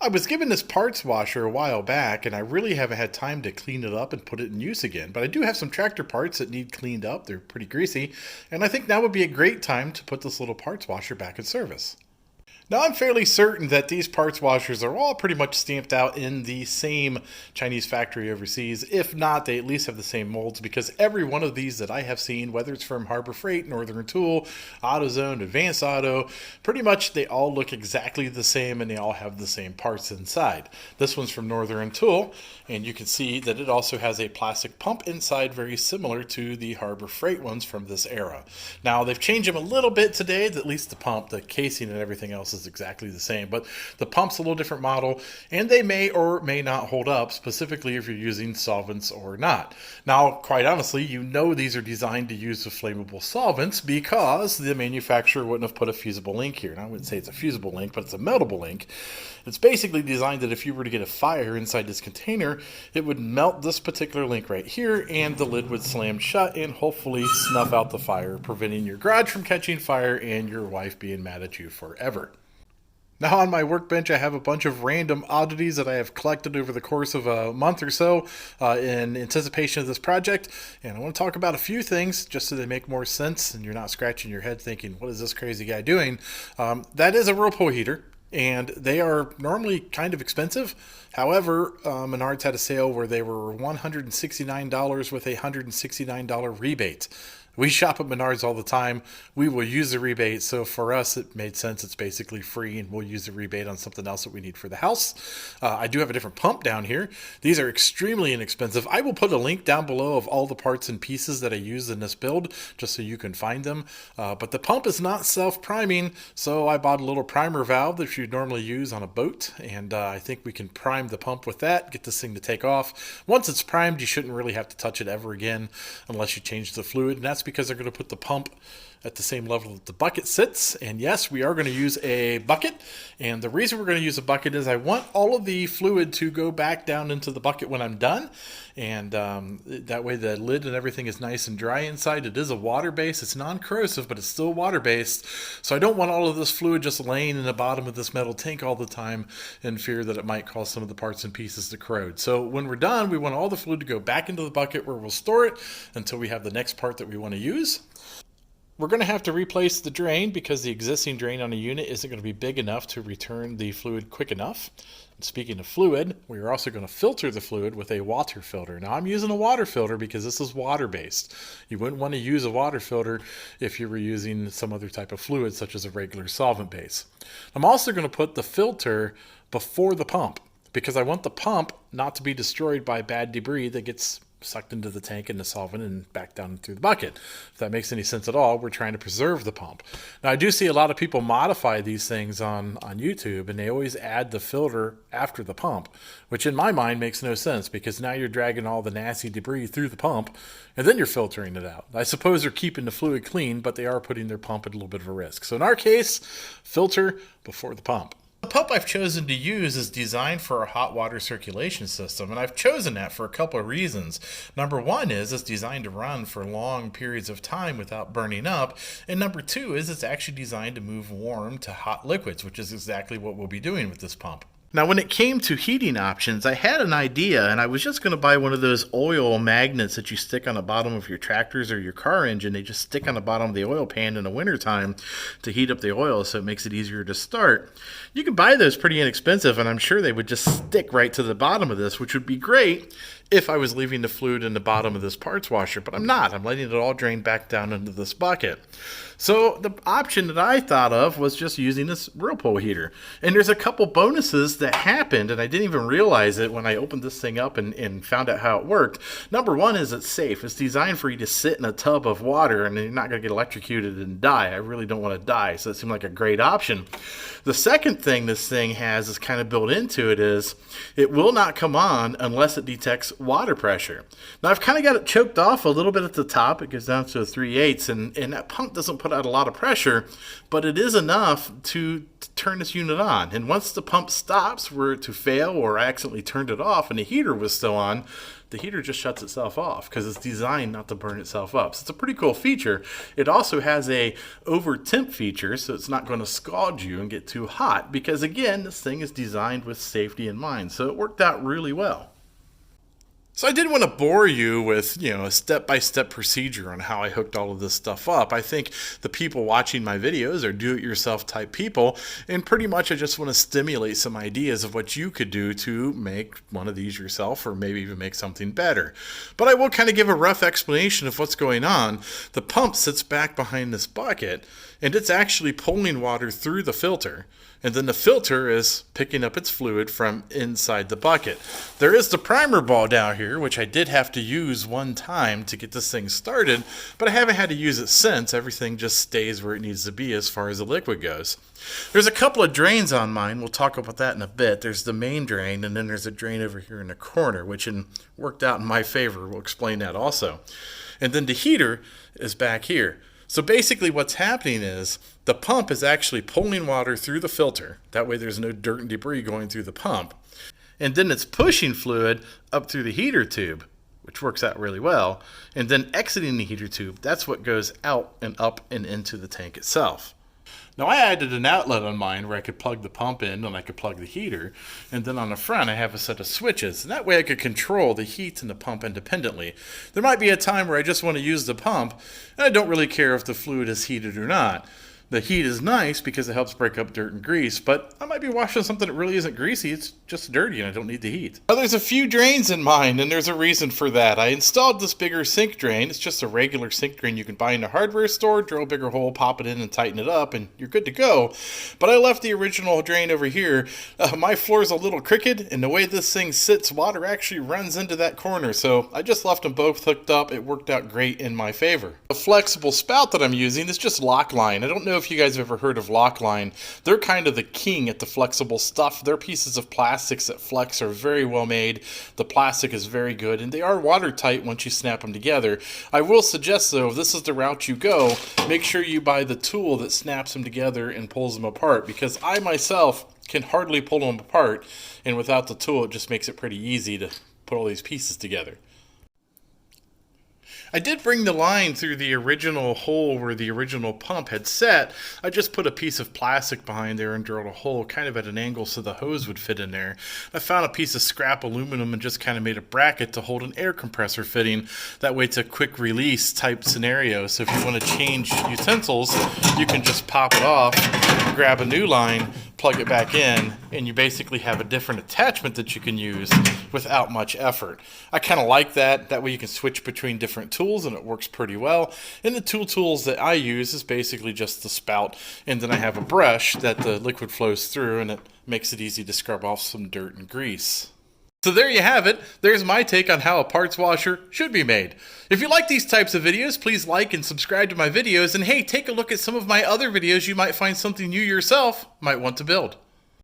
I was given this parts washer a while back, and I really haven't had time to clean it up and put it in use again. But I do have some tractor parts that need cleaned up. They're pretty greasy, and I think now would be a great time to put this little parts washer back in service. Now, I'm fairly certain that these parts washers are all pretty much stamped out in the same Chinese factory overseas. If not, they at least have the same molds, because every one of these that I have seen, whether it's from Harbor Freight, Northern Tool, AutoZone, Advanced Auto, pretty much they all look exactly the same and they all have the same parts inside. This one's from Northern Tool, and you can see that it also has a plastic pump inside very similar to the Harbor Freight ones from this era. Now, they've changed them a little bit today, at least the pump, the casing and everything else is exactly the same, but the pump's a little different model, and they may or may not hold up, specifically if you're using solvents or not. Now, quite honestly, you know these are designed to use the flammable solvents because the manufacturer wouldn't have put a fusible link here. And I wouldn't say it's a fusible link, but it's a meltable link. It's basically designed that if you were to get a fire inside this container, it would melt this particular link right here, and the lid would slam shut and hopefully snuff out the fire, preventing your garage from catching fire and your wife being mad at you forever. Now, on my workbench, I have a bunch of random oddities that I have collected over the course of a month or so in anticipation of this project. And I want to talk about a few things just so they make more sense and you're not scratching your head thinking, what is this crazy guy doing? That is a whirlpool heater, and they are normally kind of expensive. However, Menards had a sale where they were $169 with a $169 rebate. We shop at Menards all the time. We will use the rebate. So for us, it made sense. It's basically free, and we'll use the rebate on something else that we need for the house. I do have a different pump down here. These are extremely inexpensive. I will put a link down below of all the parts and pieces that I use in this build, just so you can find them. But the pump is not self-priming, so I bought a little primer valve that you'd normally use on a boat, and I think we can prime the pump with that, get this thing to take off. Once it's primed, you shouldn't really have to touch it ever again unless you change the fluid, and that's because they're going to put the pump at the same level that the bucket sits. And yes, we are going to use a bucket. And the reason we're going to use a bucket is I want all of the fluid to go back down into the bucket when I'm done. And that way the lid and everything is nice and dry inside. It is a water-based. It's non-corrosive, but it's still water-based. So I don't want all of this fluid just laying in the bottom of this metal tank all the time in fear that it might cause some of the parts and pieces to corrode. So when we're done, we want all the fluid to go back into the bucket where we'll store it until we have the next part that we want to use. We're going to have to replace the drain because the existing drain on a unit isn't going to be big enough to return the fluid quick enough. And speaking of fluid, we are also going to filter the fluid with a water filter. Now, I'm using a water filter because this is water-based. You wouldn't want to use a water filter if you were using some other type of fluid, such as a regular solvent base. I'm also going to put the filter before the pump because I want the pump not to be destroyed by bad debris that gets sucked into the tank and the solvent and back down through the bucket. If that makes any sense at all, we're trying to preserve the pump. Now, I do see a lot of people modify these things on YouTube, and they always add the filter after the pump, which in my mind makes no sense because now you're dragging all the nasty debris through the pump and then you're filtering it out. I suppose they're keeping the fluid clean, but they are putting their pump at a little bit of a risk. So in our case, filter before the pump. The pump I've chosen to use is designed for a hot water circulation system, and I've chosen that for a couple of reasons. Number one is it's designed to run for long periods of time without burning up, and number two is it's actually designed to move warm to hot liquids, which is exactly what we'll be doing with this pump. Now, when it came to heating options, I had an idea, and I was just going to buy one of those oil magnets that you stick on the bottom of your tractors or your car engine. They just stick on the bottom of the oil pan in the wintertime to heat up the oil, so it makes it easier to start. You can buy those pretty inexpensive, and I'm sure they would just stick right to the bottom of this, which would be great if I was leaving the fluid in the bottom of this parts washer, but I'm not. I'm letting it all drain back down into this bucket. So the option that I thought of was just using this whirlpool heater. And there's a couple bonuses that happened, and I didn't even realize it when I opened this thing up and found out how it worked. Number one is it's safe. It's designed for you to sit in a tub of water, and you're not going to get electrocuted and die. I really don't want to die, so it seemed like a great option. The second thing this thing has is kind of built into it is it will not come on unless it detects water pressure. Now I've kind of got it choked off a little bit at the top. It goes down to a 3/8, and that pump doesn't put out a lot of pressure, but it is enough to turn this unit on. And once the pump stops, were it to fail or I accidentally turned it off and the heater was still on, the heater just shuts itself off because it's designed not to burn itself up. So it's a pretty cool feature. It also has a over temp feature, so it's not going to scald you and get too hot because, again, this thing is designed with safety in mind. So it worked out really well. So I didn't want to bore you with, a step-by-step procedure on how I hooked all of this stuff up. I think the people watching my videos are do-it-yourself type people, and pretty much I just want to stimulate some ideas of what you could do to make one of these yourself, or maybe even make something better. But I will kind of give a rough explanation of what's going on. The pump sits back behind this bucket, and it's actually pulling water through the filter. And then the filter is picking up its fluid from inside the bucket. There is the primer ball down here, which I did have to use one time to get this thing started, but I haven't had to use it since. Everything just stays where it needs to be as far as the liquid goes. There's a couple of drains on mine. We'll talk about that in a bit. There's the main drain, and then there's a drain over here in the corner, which worked out in my favor. We'll explain that also. And then the heater is back here. So basically what's happening is the pump is actually pulling water through the filter. That way there's no dirt and debris going through the pump. And then it's pushing fluid up through the heater tube, which works out really well. And then exiting the heater tube, that's what goes out and up and into the tank itself. Now I added an outlet on mine where I could plug the pump in and I could plug the heater, and then on the front I have a set of switches, and that way I could control the heat and the pump independently. There might be a time where I just want to use the pump and I don't really care if the fluid is heated or not. The heat is nice because it helps break up dirt and grease, but I might be washing something that really isn't greasy. It's just dirty and I don't need the heat. Now there's a few drains in mine, and there's a reason for that. I installed this bigger sink drain. It's just a regular sink drain you can buy in a hardware store, drill a bigger hole, pop it in and tighten it up, and you're good to go. But I left the original drain over here. My floor is a little crooked, and the way this thing sits, water actually runs into that corner, so I just left them both hooked up. It worked out great in my favor. The flexible spout that I'm using is just Lockline. I don't know if you guys have ever heard of Lockline. They're kind of the king at the flexible stuff. Their pieces of plastics that flex are very well made. The plastic is very good, and they are watertight once you snap them together. I will suggest, though, if this is the route you go, make sure you buy the tool that snaps them together and pulls them apart, because I myself can hardly pull them apart, and without the tool it just makes it pretty easy to put all these pieces together. I did bring the line through the original hole where the original pump had set. I just put a piece of plastic behind there and drilled a hole kind of at an angle so the hose would fit in there. I found a piece of scrap aluminum and just kind of made a bracket to hold an air compressor fitting. That way it's a quick release type scenario. So if you want to change utensils, you can just pop it off, grab a new line, plug it back in, and you basically have a different attachment that you can use without much effort. I kind of like that. That way you can switch between different tools and it works pretty well. And the two tools that I use is basically just the spout, and then I have a brush that the liquid flows through, and it makes it easy to scrub off some dirt and grease. So there you have it. There's my take on how a parts washer should be made. If you like these types of videos, please like and subscribe to my videos, and hey, take a look at some of my other videos. You might find something you yourself might want to build.